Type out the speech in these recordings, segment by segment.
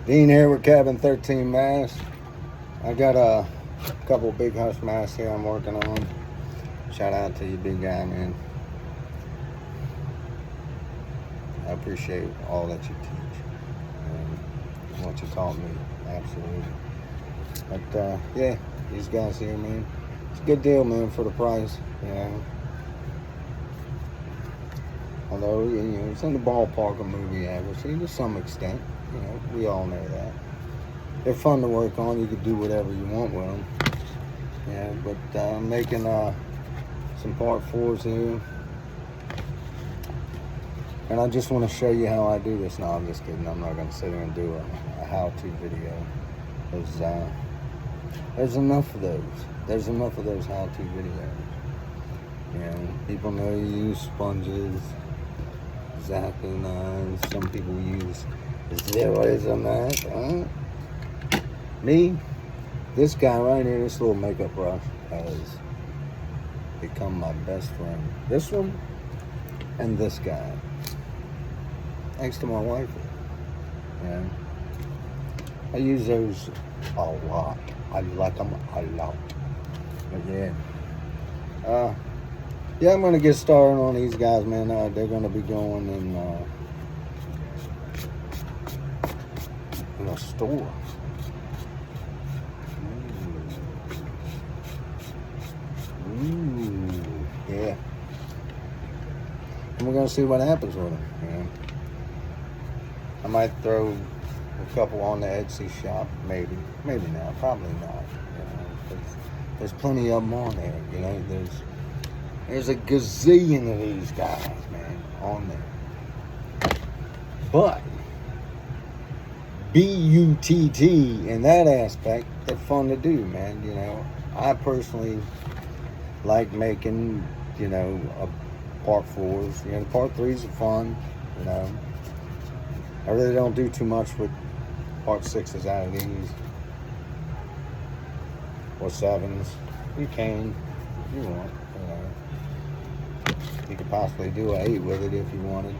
Dean here with Cabin 13 Mass. I got a couple of big hush masks here I'm working on. Shout out to you, big guy, man. I appreciate all that you teach and what you taught me. Absolutely. But yeah, these guys here, man, it's a good deal, man, for the price. You know. Although, you know, it's in the ballpark of movie accuracy to some extent. You know, we all know that. They're fun to work on. You can do whatever you want with them. Yeah, but I'm making some part 4s here. And I just want to show you how I do this. No, I'm just kidding. I'm not going to sit here and do a how-to video. There's enough of those. There's enough of those how-to videos. You know, people know you use sponges, X-Acto knives. Some people use zeros on that. Me, this guy right here, this little makeup brush has become my best friend. This one and this guy. Thanks to my wife. Yeah. I use those a lot. I like them a lot. But yeah. Yeah, I'm going to get started on these guys, man. They're going to be going in a store. Ooh, yeah. And we're going to see what happens with them. Yeah. I might throw a couple on the Etsy shop, maybe. Maybe not. Probably not. You know, there's plenty of them on there. You know, there's a gazillion of these guys, man, on there. But B-U-T-T in that aspect, they're fun to do, man. You know, I personally like making, you know, part 4s. You know, part 3s are fun, you know. I really don't do too much with part 6s out of these. Or 7s. You can, if you want, you know. You could possibly do an 8 with it if you wanted.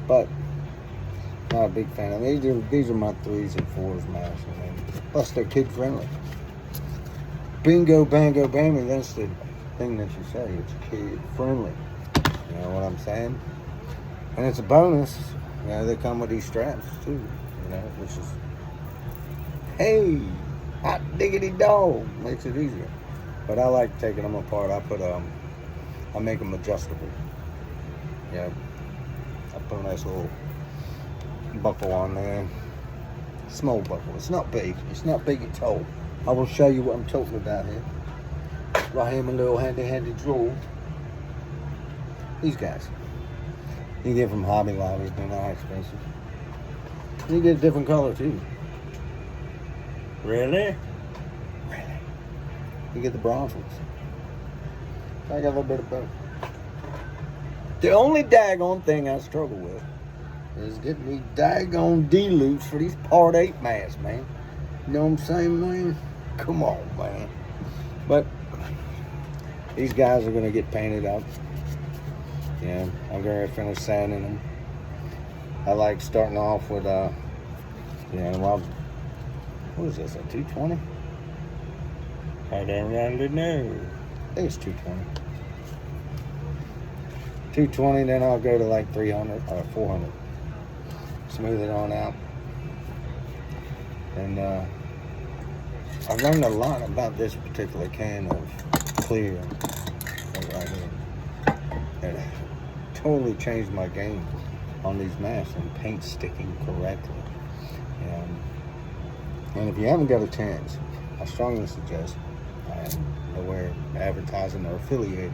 But not a big fan of them. These are my 3s and 4s mask. Plus they're kid friendly. Bingo, bango, bammy, that's the thing that you say. It's kid friendly. You know what I'm saying? And it's a bonus. You know, they come with these straps too. You know, which is, hey, hot diggity dog. Makes it easier. But I like taking them apart. I make them adjustable. Yeah. I put a nice little buckle on there. Small buckle. It's not big. It's not big at all. I will show you what I'm talking about here. Right here in my little handy drawer. These guys. You can get from Hobby Lobby. They're not expensive. You can get a different color too. Really? You get the bronze ones. I got a little bit of both. The only daggone thing I struggle with is getting these daggone D-loops for these part 8 masks, man. You know what I'm saying, man? Come on, man. But these guys are going to get painted up. Yeah, I'm going to finish sanding them. I like starting off with, well, what is this, a 220? I don't really know. I think it's 220. 220, then I'll go to like 300 or 400. Smooth it on out. And I learned a lot about this particular can of clear right here. It totally changed my game on these masks and paint sticking correctly. And if you haven't got a chance, I strongly suggest, we're advertising or affiliated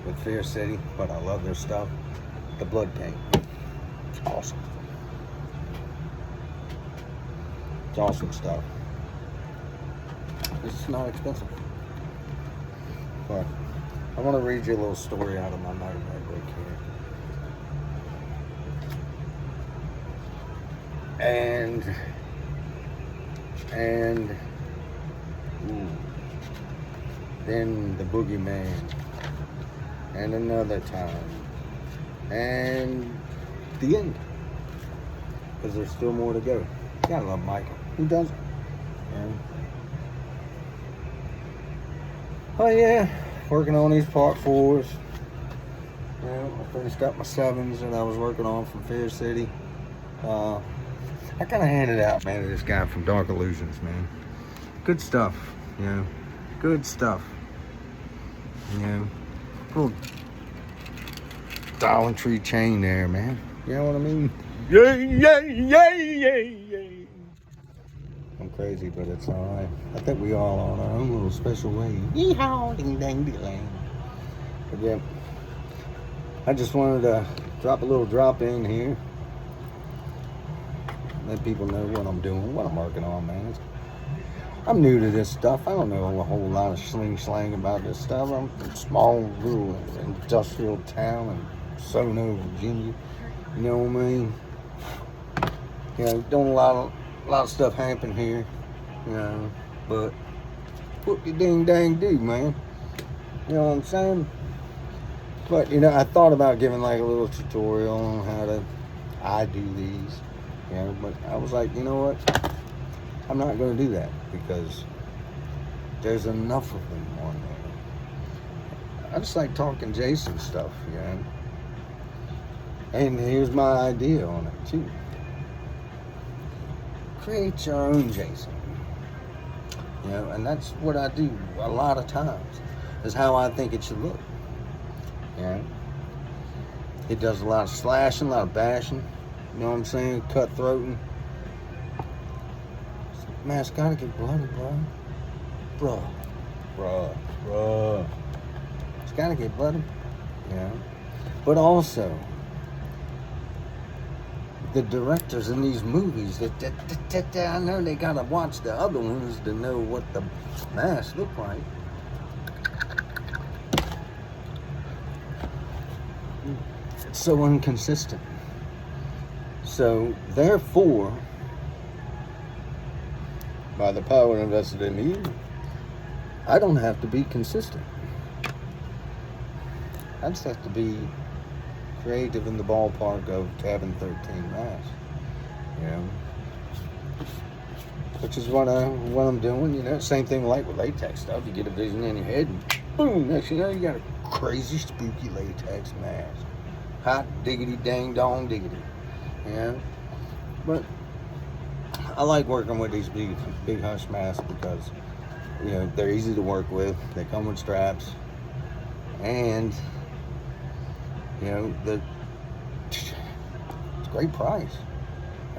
with Fear City, but I love their stuff. The blood paint. It's awesome. It's awesome stuff. It's not expensive. But I want to read you a little story out of my notebook here. And then the boogeyman, and another time, and the end. Because there's still more to go. Gotta love Michael. Who doesn't? Yeah. Oh yeah, working on these Part 4s. Yeah, I finished up my 7s that I was working on from Fear City. I kind of handed out, man, to this guy from Dark Illusions, man. Good stuff, you know. Good stuff. You know, little Dollar Tree chain there, man. You know what I mean? Yeah. I'm crazy, but it's all right. I think we all are on our own little special way. Yeehaw, ding dang ding. But yeah, I just wanted to drop a little drop in here. Let people know what I'm doing, what I'm working on, man. I'm new to this stuff. I don't know a whole lot of slang about this stuff. I'm from a small little industrial town in Sono, Virginia. You know what I mean? You know, don't a lot of stuff happen here. You know, but what you ding dang do, man? You know what I'm saying? But you know, I thought about giving like a little tutorial on how I do these. You know, but I was like, you know what? I'm not going to do that because there's enough of them on there. I just like talking Jason stuff, you know. And here's my idea on it too. Create your own Jason. You know, and that's what I do a lot of times. Is how I think it should look. You know. It does a lot of slashing, a lot of bashing. You know what I'm saying? Cutthroating. Man, it's gotta get bloody, bro. Bruh. It's gotta get bloody. Yeah. But also, the directors in these movies, I know they gotta watch the other ones to know what the masks look like. It's so inconsistent. So, therefore, by the power invested in me, I don't have to be consistent. I just have to be creative in the ballpark of having 13 masks. You know? Which is what I'm doing, you know. Same thing like with latex stuff. You get a vision in your head and boom, next you know you got a crazy spooky latex mask. Hot diggity dang dong diggity. You know? But I like working with these big hush masks because, you know, they're easy to work with. They come with straps, and you know it's a great price.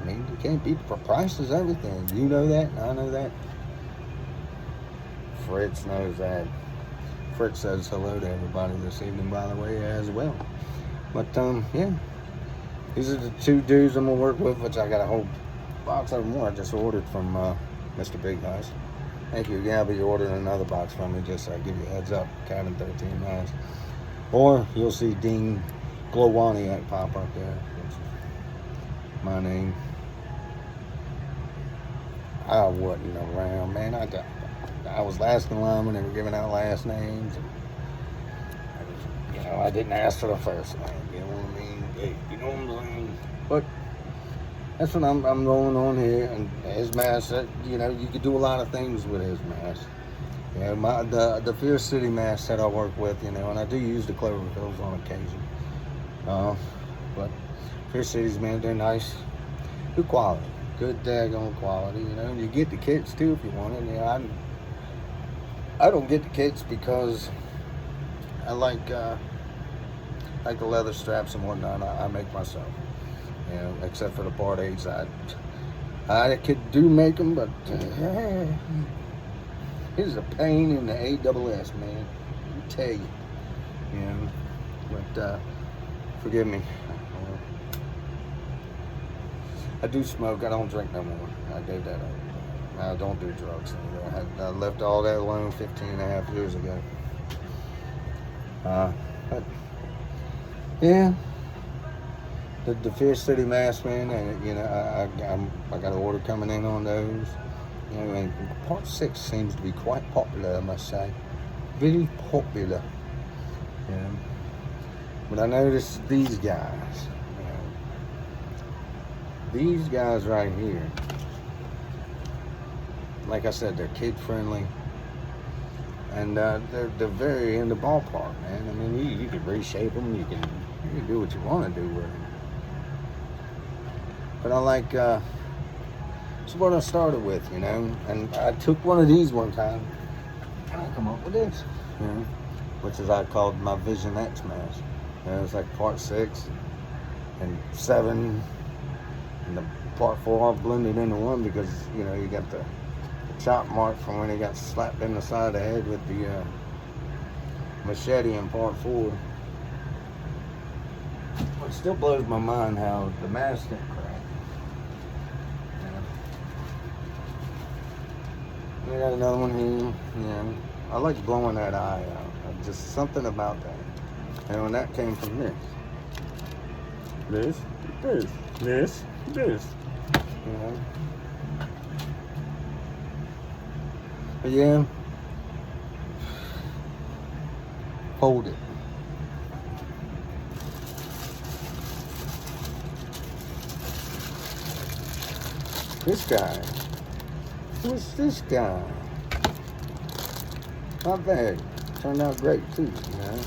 I mean, you can't beat the price is everything. You know that, and I know that. Fritz knows that. Fritz says hello to everybody this evening, by the way, as well. But yeah, these are the two dudes I'm gonna work with, which I got a whole box of more I just ordered from Mr. Big House. Thank you. Yeah, but you're ordering another box from me just so I give you a heads up. Cabin 13 Mass. Or you'll see Dean Glowaniac pop up there. Which is my name. I wasn't around, man. I was last in line when they were giving out last names. And, you know, I didn't ask for the first name. You know what I mean? Hey, you know what I'm saying? But that's what I'm rolling on here, and his mask. You know, you could do a lot of things with his mask. You know, the Fear City mask that I work with, you know, and I do use the Cloverfields on occasion. But Fear Cities, man, they're nice, good quality, good daggone quality. You know, and you get the kits too if you want it. You know, I don't get the kits because I like the leather straps and whatnot. I make myself. You know, except for the Part 8s, I could make them, but it's a pain in the AWS, man. I tell you, you know. But forgive me. I do smoke. I don't drink no more. I gave that up. I don't do drugs anymore. I left all that alone 15 and a half years ago. But yeah. The Fear City mask, man, and you know, I got an order coming in on those. You know, and Part 6 seems to be quite popular, I must say. Very popular. You know. But I noticed these guys, you know, these guys right here, like I said, they're kid friendly, and they're very in the ballpark, man. I mean, you can reshape them, you can do what you want to do with them. But I like, it's what I started with, you know. And I took one of these one time, and I come up with this, you know, which is I called my Vision X mask. You know, it's like part 6 and 7, and the part 4 all blended into one because, you know, you got the chop mark from when he got slapped in the side of the head with the machete in part 4. It still blows my mind how the mask didn't crack. We got another one here. Yeah, I like blowing that eye out. Just something about that. And when that came from this. This. You know? But yeah. Hold it. This guy. What's this guy? Not bad. Turned out great too, you know.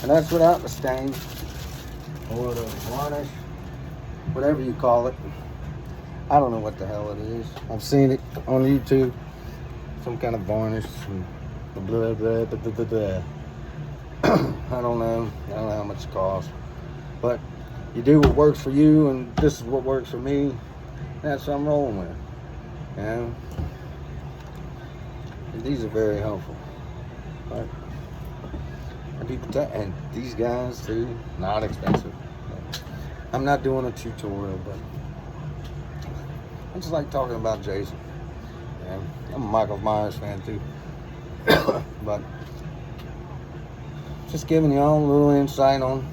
And that's without the stain or the varnish, whatever you call it. I don't know what the hell it is. I've seen it on YouTube. Some kind of varnish and blah blah blah blah blah. I don't know how much it costs. But you do what works for you, and this is what works for me. That's what I'm rolling with. You know? And these are very helpful. But and these guys too, not expensive. I'm not doing a tutorial, but I just like talking about Jason. Yeah, I'm a Michael Myers fan too. But just giving y'all a little insight on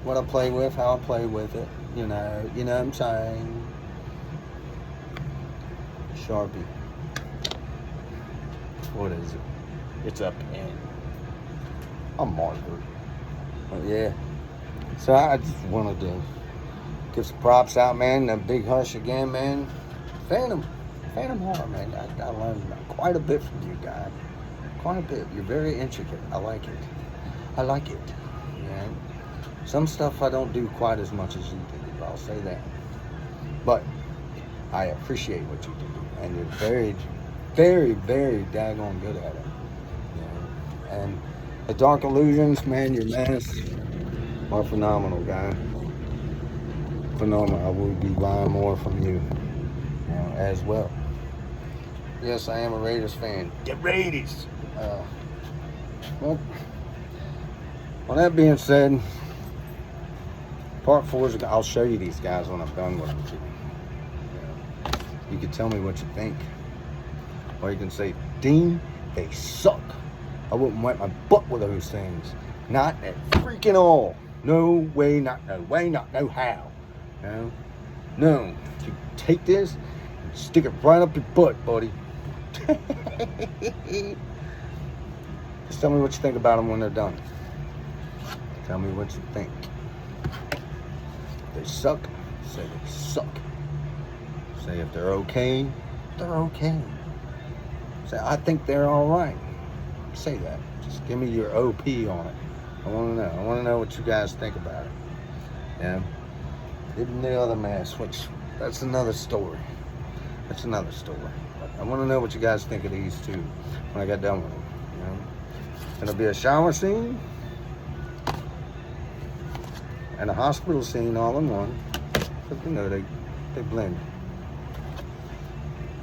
what I play with, how I play with it. You know what I'm saying. Sharpie. What is it? It's a pen. A marker. But yeah. So I just wanted to give some props out, man. That Big Hush again, man. Phantom Horror, man. I learned quite a bit from you guys. Quite a bit. You're very intricate. I like it. Yeah. Some stuff I don't do quite as much as you do. I'll say that. But I appreciate what you do. And you're very, very, very daggone good at it. Yeah. And the Dark Illusions, man, your masks are phenomenal, guy. Phenomenal. I will be buying more from you as well. Yes, I am a Raiders fan. Get Raiders! Well, that being said, part 4 is, I'll show you these guys when I'm done with them too. You can tell me what you think. Or you can say, Dean, they suck. I wouldn't wipe my butt with those things. Not at freaking all. No way, not no way, not no how. No. You take this and stick it right up your butt, buddy. Just tell me what you think about them when they're done. Tell me what you think. If they suck, say they suck. Say if they're okay, they're okay. Say I think they're all right. Say that. Just give me your OP on it. I want to know. I want to know what you guys think about it. Yeah. Even the other mask, which that's another story. But I want to know what you guys think of these two when I get done with them. It'll be a shower scene and a hospital scene all in one. Because they blend.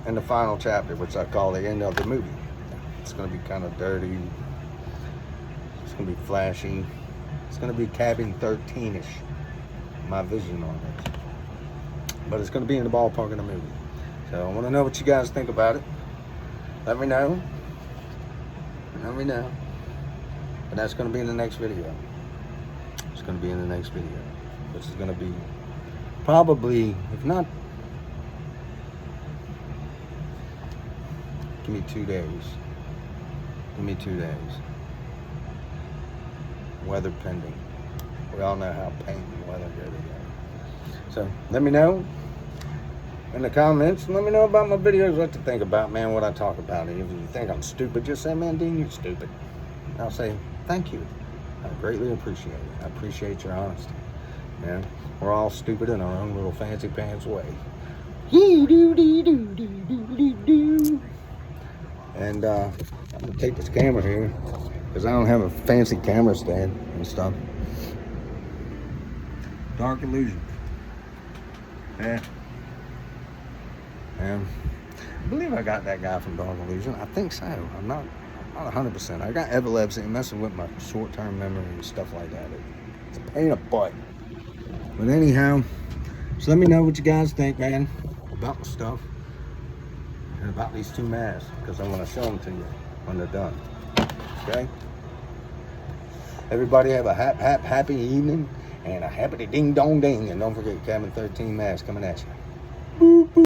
And the final chapter, which I call the end of the movie. It's going to be kind of dirty. It's going to be flashy. It's going to be Cabin 13-ish. My vision on it. But it's going to be in the ballpark of the movie. So I want to know what you guys think about it. Let me know. But that's going to be in the next video. It's going to be in the next video. Which is going to be probably, if not, give me 2 days. Weather pending. We all know how paint and weather go together. So let me know. in the comments. Let me know about my videos, what to think about, man, what I talk about. If you think I'm stupid, just say, man, Dean, you're stupid. I'll say, thank you. I greatly appreciate it. I appreciate your honesty. Man, we're all stupid in our own little fancy pants way. And I'm gonna take this camera here because I don't have a fancy camera stand and stuff. Dark Illusion. Yeah. And I believe I got that guy from Dark Illusion. I think so. I'm not 100%. I got epilepsy and messing with my short-term memory and stuff like that. It's a pain in the butt. But anyhow, so let me know what you guys think, man, about the stuff and about these two masks, because I'm going to show them to you when they're done. Okay? Everybody have a happy evening and a happy ding dong ding. And don't forget, Cabin 13 mask coming at you. Boop, boop.